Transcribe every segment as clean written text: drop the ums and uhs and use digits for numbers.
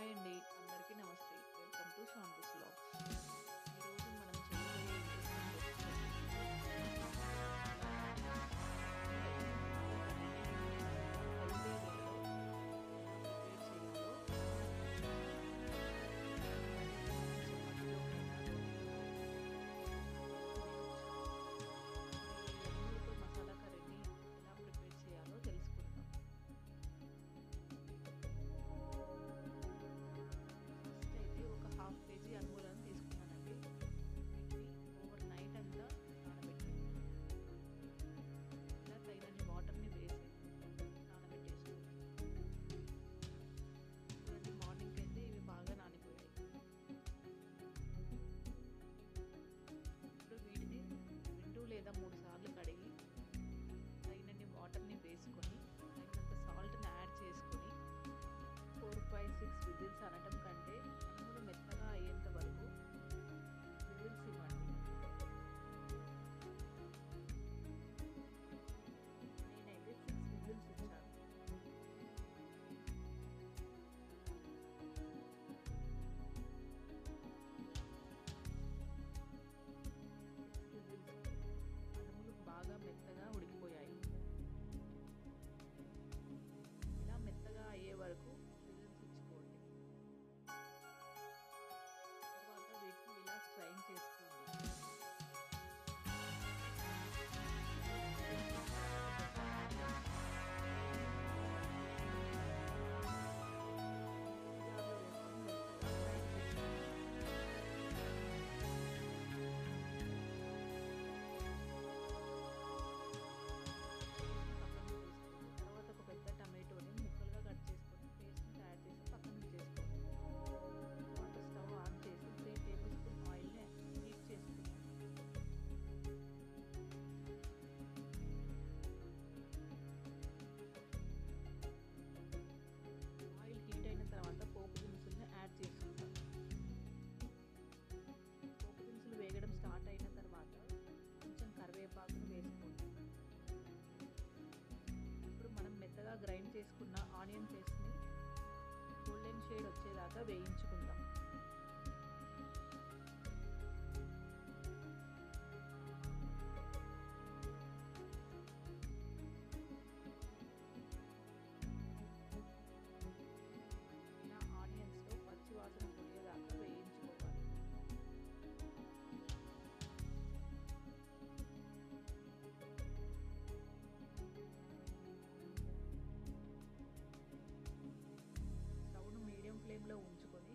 Hi అండి. అందరికీ నమస్తే. Welcome to Shanti's vlogs. ఈరోజు మనం చేయబోయే ఇంట్రెస్టింగ్ రెసిపీ హెల్తీ వేలో ఎలా ప్రిపేర్ చేయాలో ఈ మసాలా కర్రీని ఎలా ప్రిపేర్ చేయాలో తెలుసుకుందాం. ఫస్ట్ అయితే ఒక హాఫ్ కేజీ అనుమూలను తీసుకున్నానండి. వీటిని ఓవర్ నైట్ అంతా నానబెట్టాను. ఇలా తగినన్ని వాటర్ని వేసి నానబెట్టేసుకోండి. చూడండి, మార్నింగ్కి అయితే ఇవి బాగా నానిపోయాయి. ఇప్పుడు వీటిని 2 లేదా 3 సార్లు కడిగి తగినన్ని వాటర్ని వేసుకొని తగినంత సాల్ట్ని యాడ్ చేసుకొని 4, 5, 6 విజిల్స్ అనటం కంటే అనుములు మెత్తగా అయ్యేంత వరకు విజిల్స్ ఇవ్వండి. నేనైతే 6 విజిల్స్ ఇచ్చాను. 6 విజిల్స్ అనుములు బాగా మెత్తగా ఉడికిపోయాయి. ఇలా మెత్తగా అయ్యే వరకు విజిల్స్ ఇచ్చుకోండి. తర్వాత వీటిని ఇలా స్ట్రైన్ చేసుకోండి. జార్లో వేసుకొని మెత్తగా గ్రైండ్ చేసుకోండి. పక్కన తీసుకోండి. తర్వాత ఒక పెద్ద టమాటోని ముక్కలుగా కట్ చేసుకొని పేస్ట్ని తయారు చేసి పక్కన చేసుకోండి. తర్వాత స్టవ్ ఆన్ చేసి 3 టేబుల్ స్పూన్ ఆయిల్ని హీట్ చేసుకుంటాం. ఆయిల్ హీట్ అయిన తర్వాత పోపు దినుసుల్ని యాడ్ చేసుకుంటాం. పోపు దినుసులు వేగడం స్టార్ట్ అయిన తర్వాత కొంచెం కరివేపాకును వేసుకోండి. ఇప్పుడు మనం మెత్తగా గ్రైండ్ చేసుకున్న ఆనియన్ పేస్ట్ని గోల్డెన్ షేడ్ వచ్చేదాకా వేయించుకుందాం. ఇలా ఆనియన్స్లో పచ్చి వాసన పోయేదాకా వేయించుకోవాలి. స్టవ్ను మీడియం ఫ్లేమ్లో ఉంచుకొని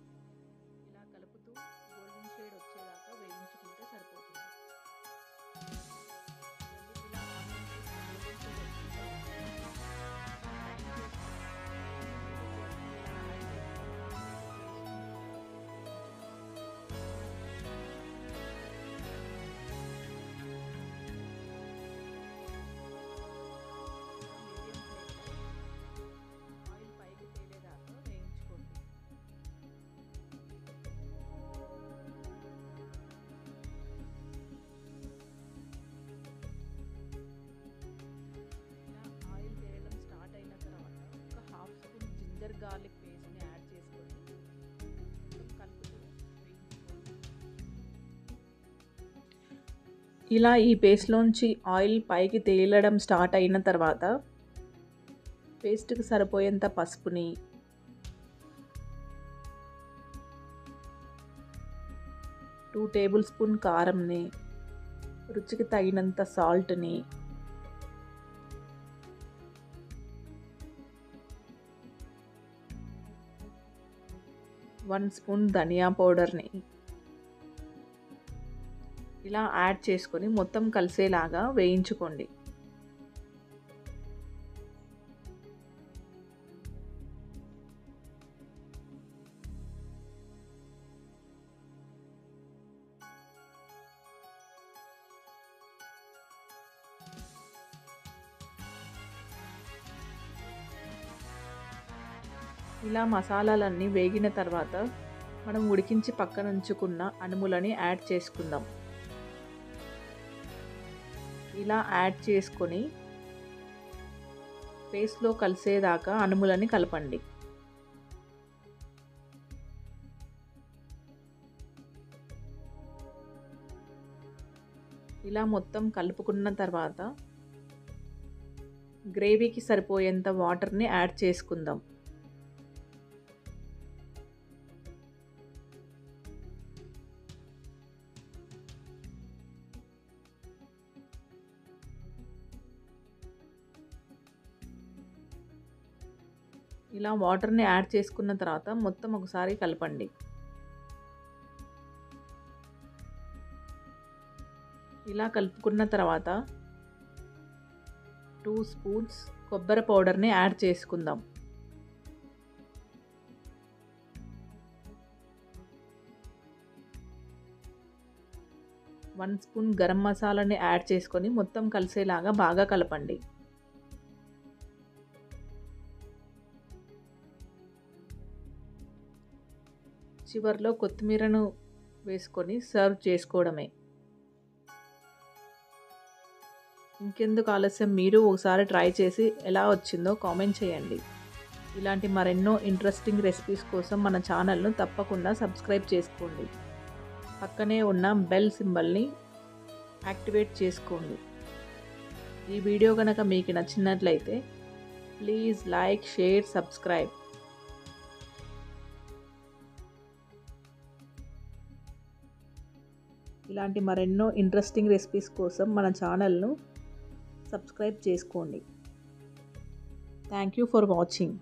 ఇలా కలుపుతూ గోల్డెన్ షేడ్ వచ్చేదాకా వేయించుకుంటే సరిపోతుంది. ఇలా ఆనియన్ పేస్ట్ గోల్డెన్ షేడ్ వచ్చిన తర్వాత గ్రైండ్ చేసుకున్న టమాటో పేస్ట్ని ఇలా యాడ్ చేసుకొని టమాటో పేస్ట్ని కూడా మీడియం ఫ్లేమ్లో ఆయిల్ పైకి తేలేదాకా వేయించుకోండి. ఇలా ఆయిల్ తేలడం స్టార్ట్ అయిన తర్వాత ఒక హాఫ్ స్పూన్ జింజర్ గార్లిక్ పేస్ట్ని యాడ్ చేసుకొని మొత్తం కలుపుతూ వేయించుకోండి. ఇలా ఈ పేస్ట్లోంచి ఆయిల్ పైకి తేలడం స్టార్ట్ అయిన తర్వాత పేస్ట్కి సరిపోయేంత పసుపుని, 2 టేబుల్ స్పూన్ కారంని, రుచికి తగినంత సాల్ట్ని, 1 స్పూన్ ధనియా పౌడర్ని ఇలా యాడ్ చేసుకొని మొత్తం కలిసేలాగా వేయించుకోండి. ఇలా మసాలాలన్నీ వేగిన తర్వాత మనం ఉడికించి పక్కన ఉంచుకున్న అనుములని యాడ్ చేసుకుందాం. ఇలా యాడ్ చేసుకొని పేస్ట్లో కలిసేదాకా అనుములని కలపండి. ఇలా మొత్తం కలుపుకున్న తర్వాత గ్రేవీకి సరిపోయేంత వాటర్ని యాడ్ చేసుకుందాం. ఇలా వాటర్ని యాడ్ చేసుకున్న తర్వాత మొత్తం ఒకసారి కలపండి. ఇలా కలుపుకున్న తర్వాత 2 స్పూన్స్ కొబ్బరి పౌడర్ని యాడ్ చేసుకుందాం. 1 స్పూన్ గరం మసాలాని యాడ్ చేసుకొని మొత్తం కలిసేలాగా బాగా కలపండి. చివర్లో కొత్తిమీరను వేసుకొని సర్వ్ చేసుకోవడమే. ఇంకెందుకు ఆలస్యం, మీరు ఒకసారి ట్రై చేసి ఎలా వచ్చిందో కామెంట్ చేయండి. ఇలాంటి మరెన్నో ఇంట్రెస్టింగ్ రెసిపీస్ కోసం మన ఛానల్ను తప్పకుండా సబ్స్క్రైబ్ చేసుకోండి. పక్కనే ఉన్న బెల్ సింబల్ని యాక్టివేట్ చేసుకోండి. ఈ వీడియో కనుక మీకు నచ్చినట్లయితే ప్లీజ్ లైక్, షేర్, సబ్స్క్రైబ్. ఇలాంటి మరెన్నో ఇంట్రెస్టింగ్ రెసిపీస్ కోసం మన ఛానల్ను సబ్స్క్రైబ్ చేసుకోండి. Thank you for watching.